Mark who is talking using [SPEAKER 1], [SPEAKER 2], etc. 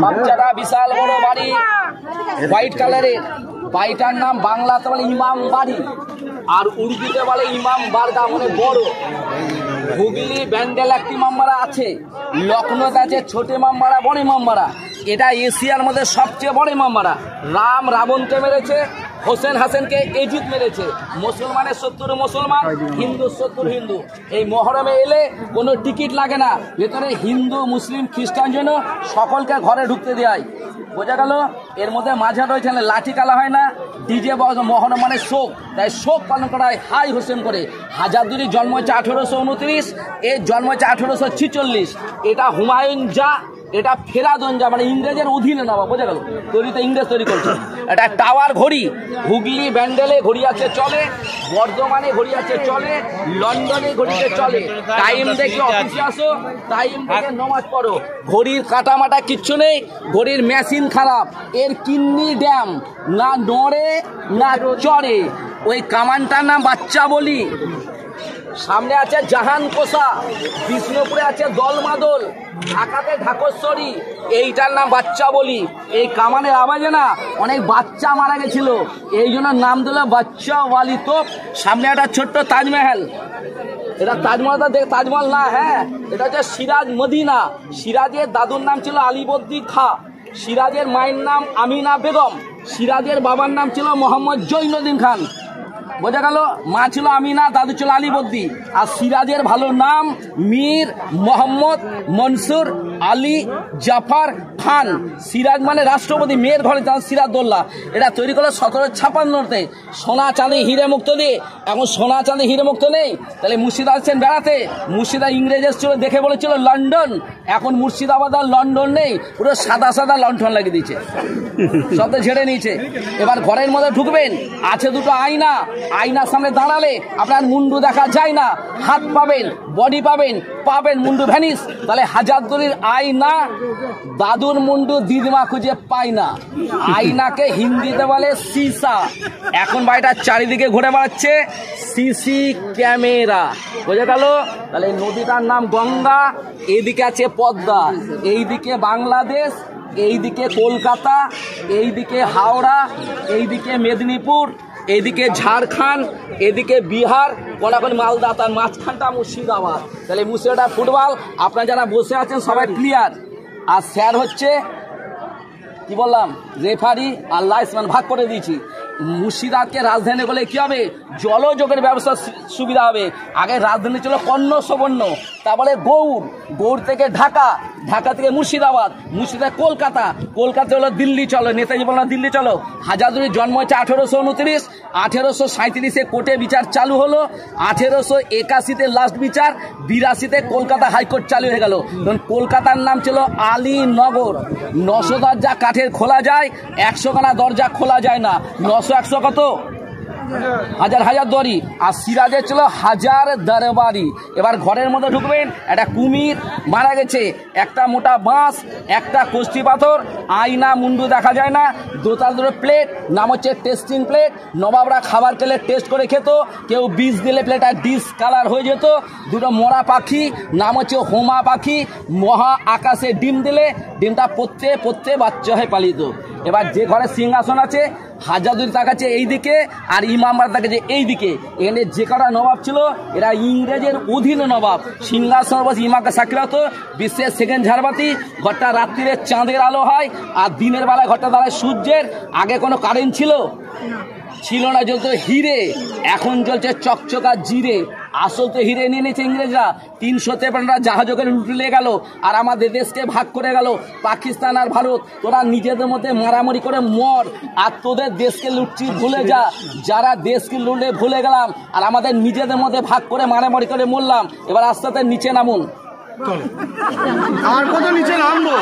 [SPEAKER 1] সবচেয়ে বিশাল বড় বাড়ি, হোয়াইট কালারের। বাড়িটার নাম বাংলাতে বলে ইমাম বাড়ি, আর উর্দুতে বলে ইমাম বারগা, মানে বড়। হুগলি ব্যান্ডেল একটি ইমামবাড়া আছে, লখনৌতে আছে ছোট ইমামবাড়া, বড় ইমামবাড়া। এটা এশিয়ার মধ্যে সবচেয়ে বড় ইমামবাড়া। রাম রাবণকে মেরেছে, হোসেন হাসানকে এজিদ মেরেছে। মুসলমানের 70 মুসলমান, হিন্দু 70 হিন্দু। এই মহরমে এলে কোনো টিকিট লাগে না, ভেতরে হিন্দু মুসলিম খ্রিস্টান জন্য সকলকে ঘরে ঢুকতে দেয়। বোঝা গেল? এর মধ্যে মাঝে রয়েছে লাঠি কালা হয় না, ডিজে মহরম মানে শোক, তাই শোক পালন করা হয় হাই হোসেন করে। হাজারদুয়ারির জন্ম হচ্ছে 1829, এর জন্ম হচ্ছে 1846। এটা হুমায়ুন যা, এটা ফেরাদন যা, মানে ইংরেজের অধীনে নবাব। বোঝা গেল? তৈরিতে ইংরেজ তৈরি করছে। এটা টাওয়ার ঘড়ি, হুগলি ব্যান্ডেলে ঘড়ি আছে চলে, বর্ধমানে ঘড়ি আছে চলে, লন্ডনে ঘড়িতে চলে। টাইম দেখে অফিসে আসো, টাইম দেখে নমাজ পড়ো। ঘড়ির কাটামাটা কিচ্ছু নেই, ঘড়ির মেশিন খারাপ। এর কিডনি ড্যাম, না নড়ে না চড়ে। ওই কামানটার নাম বাচ্চা বলি। সামনে আছে জাহান কোষা, বিষ্ণুপুরে আছে দলমাদল, ঢাকাতে ঢাকেশ্বরী, এইটার নাম বাচ্চা বলি। এই কামানের আওয়াজে না অনেক বাচ্চা মারা গেছিল, এই জন্য নাম দিল বাচ্চা ওয়ালি তোপ। সামনে একটা ছোট্ট তাজমহল, এটা তাজমহলটা দেখ, তাজমহল না, হ্যাঁ এটা হচ্ছে সিরাজ মদিনা। সিরাজের দাদুর নাম ছিল আলীবর্দী খা, সিরাজের মায়ের নাম আমিনা বেগম, সিরাজের বাবার নাম ছিল মোহাম্মদ জৈনুদ্দিন খান। বোঝা গেল? মা ছিল আমিনা, দাদু ছিল আলীবর্দী। আর সিরাজের ভালো নাম মীর মোহাম্মদ মনসুর আলী জাফর খান। সিরাজ মানে রাষ্ট্রপতি, মেয়ের ঘরে যান সিরাজদৌল্লা। এটা তৈরি করলো 1756-তে। সোনা চাঁদি হিরে মুক্ত দিয়ে, এখন সোনা চাঁদি হিরে মুক্ত নেই। তাহলে মুর্শিদা আসছেন বেড়াতে, মুর্শিদা ইংরেজের ছিল দেখে বলেছিল লন্ডন, এখন মুর্শিদাবাদ আর লন্ডন নেই, পুরো সাদা সাদা লণ্ঠন লাগিয়ে দিয়েছে, সব ঝেড়ে নিয়েছে। এবার ঘরের মধ্যে ঢুকবেন, আছে দুটো আয়না, আয়নার সামনে দাঁড়ালে আপনার মুন্ডু দেখা যায় না, হাত পাবেন, বডি পাবেন, পাবেন মুন্ডু ভ্যানিস। তাহলে হাজারদুয়ারির আয়না, দাদুর মুন্ডু দিদিমা খুঁজে পায় না। আয়নাকে হিন্দিতে বলে সিসা। এখন বাড়িটা চারিদিকে ঘুরে বেড়াচ্ছে সিসি ক্যামেরা। বোঝা গেল? তাহলে নদীটার নাম গঙ্গা, এইদিকে আছে পদ্মা, এইদিকে বাংলাদেশ, এইদিকে কলকাতা, এইদিকে হাওড়া, এইদিকে মেদিনীপুর, এইদিকে ঝাড়খণ্ড, এদিকে বিহার, কোনাকুনি মালদা, তার মাঝখানটা মুর্শিদাবাদ। তাহলে মুর্শিদাবাদ ফুটবল। আপনারা যারা বসে আছেন সবাই ক্লিয়ার। আর স্যার হচ্ছে কি বললাম, রেফারি আর লাইসম্যান ভাগ করে দিয়েছি। মুর্শিদাবাদকে রাজধানী বলে কি হবে, জলযোগের ব্যবস্থা সুবিধা হবে। আগে রাজধানী ছিল কর্ণ সুবর্ণ, তারপরে গৌড়, গৌড় থেকে ঢাকা, ঢাকা থেকে মুর্শিদাবাদ, মুর্শিদাবাদ কলকাতা, কলকাতা হলো দিল্লি চলো, নেতাজি বললাম দিল্লি চলো। হাজারদুয়ারির জন্ম হচ্ছে 1829, 1837-এ কোর্টে বিচার চালু হলো, 1881-তে লাস্ট বিচার, 82-তে কলকাতা হাইকোর্ট চালু হয়ে গেল। তখন কলকাতার নাম ছিল আলীনগর। 900 দরজা কাঠের খোলা যায়, 100 খানা দরজা খোলা যায় না। 900-100 কত? হাজারদুয়ারি। আর সিরাজের ছিল হাজার দরবারি। এবার ঘরের মধ্যে ঢুকবেন, একটা কুমির মারা গেছে, একটা মোটা বাঁশ, একটা কষ্টি পাথর, আয়না মুন্ডু দেখা যায় না, দোতাল দুটো প্লেট, নাম হচ্ছে টেস্টিং প্লেট। নবাবরা খাবার খেলে টেস্ট করে খেত, কেউ বিষ দিলে প্লেটটা ডিস কালার হয়ে যেত। দুটো মরা পাখি, নাম হচ্ছে হোমা পাখি, মহা আকাশে ডিম দিলে ডিমটা পড়তে বাচ্চা হয়ে পালিত। এবার যে ঘরে সিংহাসন আছে, হাজারদুয়ারি তাকাচ্ছে এইদিকে, আর ইমামবাড়া তাকাচ্ছে এইদিকে। এখানে যে কটা নবাব ছিল এরা ইংরেজের অধীনে নবাব। সিংহাসন বসে ইমামকে সাক্ষী হতো, বিশ্বের সেকেন্ড ঝাড়বাতি। ঘরটা রাত্রিরে চাঁদের আলো হয়, আর দিনের বেলায় ঘরটা দাঁড়ায় সূর্যের। আগে কোনো কারেন্ট ছিল না, জ্বলতো হিরে, এখন জ্বলছে চকচকা জিরে। আসল তো হিরে নিয়ে নিয়েছে ইংরেজরা। 353টা জাহাজে করে লুটে গেল, আর আমাদের দেশকে ভাগ করে গেল পাকিস্তান আর ভারত। তোরা নিজেদের মধ্যে মারামারি করে মর, আর তোদের দেশকে লুটছি ভুলে যা। যারা দেশকে লুটে ভুলে গেলাম, আর আমাদের নিজেদের মধ্যে ভাগ করে মারামারি করে মরলাম। এবার আস্তে আস্তে নিচে নামুন। আর কত নিচে নামবো?